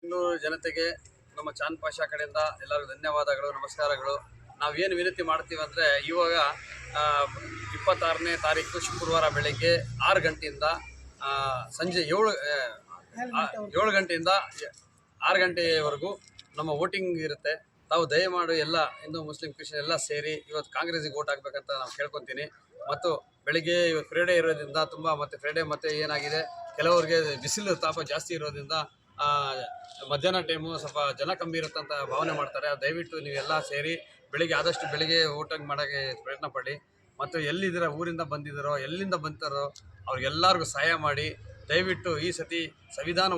ಬೆಂಗಳೂರು ಜನತೆಗೆ ನಮ್ಮ ಚಾಂದ್ ಪಾಷಾ ಕಡೆಯಿಂದ ಎಲ್ಲರಿಗೂ ಧನ್ಯವಾದಗಳು, ನಮಸ್ಕಾರಗಳು. ನಾವೇನು ವಿನಂತಿ ಮಾಡ್ತೀವಿ ಅಂದರೆ, ಇವಾಗ 26ನೇ ತಾರೀಕು ಶುಕ್ರವಾರ ಬೆಳಗ್ಗೆ 6 ಗಂಟೆಯಿಂದ ಸಂಜೆ 7 ಗಂಟೆಯಿಂದ 6 ಗಂಟೆಯವರೆಗೂ ನಮ್ಮ ವೋಟಿಂಗ್ ಇರುತ್ತೆ. ತಾವು ದಯಮಾಡಿ ಎಲ್ಲ ಹಿಂದೂ ಮುಸ್ಲಿಂ ಕ್ರಿಶ್ಚಿಯನ್ ಎಲ್ಲ ಸೇರಿ ಇವತ್ತು ಕಾಂಗ್ರೆಸ್ಸಿಗೆ ವೋಟ್ ಹಾಕಬೇಕಂತ ನಾನು ಕೇಳ್ಕೊತೀನಿ. ಮತ್ತು ಬೆಳಿಗ್ಗೆ ಇವತ್ತು ಫ್ರೈಡೇ ಇರೋದ್ರಿಂದ ಮತ್ತು ಫ್ರೈಡೇ ಮತ್ತು ಏನಾಗಿದೆ, ಕೆಲವರಿಗೆ ಬಿಸಿಲು ತಾಪ ಜಾಸ್ತಿ ಇರೋದ್ರಿಂದ ಮಧ್ಯಾಹ್ನ ಟೈಮು ಸ್ವಲ್ಪ ಜನ ಕಮ್ಮಿ ಇರುತ್ತಂತ ಭಾವನೆ ಮಾಡ್ತಾರೆ. ದಯವಿಟ್ಟು ನೀವೆಲ್ಲ ಸೇರಿ ಆದಷ್ಟು ಬೆಳಿಗ್ಗೆ ವೋಟಿಂಗ್ ಮಾಡೋಕ್ಕೆ ಪ್ರಯತ್ನ ಪಡಿ. ಮತ್ತು ಎಲ್ಲಿದ್ದೀರ, ಊರಿಂದ ಬಂದಿದ್ದಾರೋ ಎಲ್ಲಿಂದ ಬಂತಾರೋ ಅವ್ರಿಗೆಲ್ಲರಿಗೂ ಸಹಾಯ ಮಾಡಿ. ದಯವಿಟ್ಟು ಈ ಸತಿ ಸಂವಿಧಾನ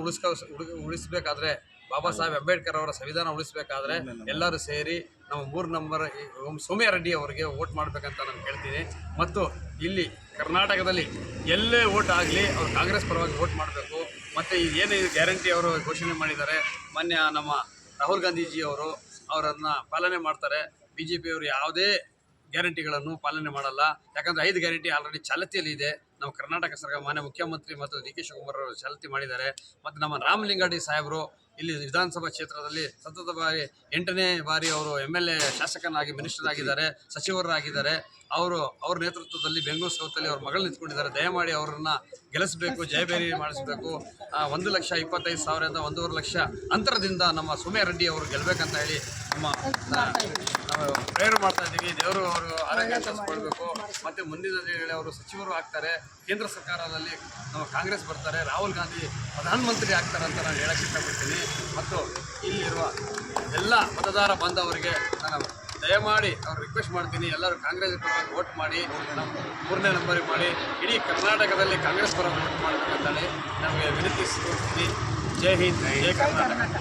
ಉಳಿಸಬೇಕಾದ್ರೆ, ಬಾಬಾ ಸಾಹೇಬ್ ಅಂಬೇಡ್ಕರ್ ಅವರ ಸಂವಿಧಾನ ಉಳಿಸಬೇಕಾದ್ರೆ ಎಲ್ಲರೂ ಸೇರಿ ನಮ್ಮ 3 ನಂಬರ್ ಸೋಮ್ಯಾರೆಡ್ಡಿ ಅವರಿಗೆ ವೋಟ್ ಮಾಡಬೇಕಂತ ನಾನು ಕೇಳ್ತೀನಿ. ಮತ್ತು ಇಲ್ಲಿ ಕರ್ನಾಟಕದಲ್ಲಿ ಎಲ್ಲೇ ವೋಟ್ ಆಗಲಿ ಅವ್ರು ಕಾಂಗ್ರೆಸ್ ಪರವಾಗಿ ವೋಟ್ ಮಾಡಬೇಕು. ಮತ್ತು ಏನು ಗ್ಯಾರಂಟಿ ಅವರು ಘೋಷಣೆ ಮಾಡಿದ್ದಾರೆ, ಮಾನ್ಯ ನಮ್ಮ ರಾಹುಲ್ ಗಾಂಧೀಜಿ ಅವರನ್ನು ಪಾಲನೆ ಮಾಡ್ತಾರೆ. BJP ಅವರು ಯಾವುದೇ ಗ್ಯಾರಂಟಿಗಳನ್ನು ಪಾಲನೆ ಮಾಡಲ್ಲ. ಯಾಕಂದರೆ 5 ಗ್ಯಾರಂಟಿ ಆಲ್ರೆಡಿ ಚಾಲ್ತಿಯಲ್ಲಿ ಇದೆ. ನಮ್ಮ ಕರ್ನಾಟಕ ಸರ್ಕಾರ ಮಾನ್ಯ ಮುಖ್ಯಮಂತ್ರಿ ಮತ್ತು DK ಶಿವಕುಮಾರ್ ಅವರು ಚಾಲ್ತಿ ಮಾಡಿದ್ದಾರೆ. ಮತ್ತು ನಮ್ಮ ರಾಮಲಿಂಗಾರೆಡ್ಡಿ ಸಾಹೇಬರು ಇಲ್ಲಿ ವಿಧಾನಸಭಾ ಕ್ಷೇತ್ರದಲ್ಲಿ ಸತತ ಬಾರಿ 8ನೇ ಬಾರಿ ಅವರು MLA ಶಾಸಕನಾಗಿ ಮಿನಿಸ್ಟರ್ ಆಗಿದ್ದಾರೆ, ಸಚಿವರಾಗಿದ್ದಾರೆ. ಅವ್ರ ನೇತೃತ್ವದಲ್ಲಿ ಬೆಂಗಳೂರು ಸೌತಲ್ಲಿ ಅವ್ರ ಮಗಳು ನಿಂತ್ಕೊಂಡಿದ್ದಾರೆ. ದಯಮಾಡಿ ಅವರನ್ನು ಗೆಲ್ಲಿಸಬೇಕು, ಜಯಬೇರಿ ಮಾಡಿಸಬೇಕು. 1,25,000ದಿಂದ 1.5 ಲಕ್ಷ ಅಂತರದಿಂದ ನಮ್ಮ ಸೋಮ್ಯಾರೆಡ್ಡಿ ಅವರು ಗೆಲ್ಲಬೇಕಂತ ಹೇಳಿ ನಾವು ಪ್ರೇರಣೆ ಮಾಡ್ತಾ ಇದ್ದೀವಿ. ದೇವರು ಅವರು ಆರೋಗ್ಯ ಕೊಡಬೇಕು. ಮತ್ತು ಮುಂದಿನ ದಿನಗಳಲ್ಲಿ ಅವರು ಸಚಿವರು ಆಗ್ತಾರೆ, ಕೇಂದ್ರ ಸರ್ಕಾರದಲ್ಲಿ ನಮ್ಮ ಕಾಂಗ್ರೆಸ್ ಬರ್ತಾರೆ, ರಾಹುಲ್ ಗಾಂಧಿ ಪ್ರಧಾನಮಂತ್ರಿ ಆಗ್ತಾರೆ ಅಂತ ನಾನು ಹೇಳಕ್ಕೆ ಇಷ್ಟಪಡ್ತೀನಿ. ಮತ್ತು ಇಲ್ಲಿರುವ ಎಲ್ಲ ಮತದಾರ ಬಾಂಧವರಿಗೆ ನಾನು ದಯಮಾಡಿ ಅವ್ರು ರಿಕ್ವೆಸ್ಟ್ ಮಾಡ್ತೀನಿ, ಎಲ್ಲರೂ ಕಾಂಗ್ರೆಸ್ ಪರವಾಗಿ ವೋಟ್ ಮಾಡಿ, ನಮ್ಮ 3ನೇ ನಂಬರಿಗೆ ಮಾಡಿ. ಇಡೀ ಕರ್ನಾಟಕದಲ್ಲಿ ಕಾಂಗ್ರೆಸ್ ಪರವಾಗಿ ವೋಟ್ ಮಾಡಬೇಕಂತೇಳಿ ನಮಗೆ ವಿನಂತಿಸ್ಕೊಳ್ತೀನಿ. ಜೈ ಹಿಂದ್, ಜೈ ಕರ್ನಾಟಕ.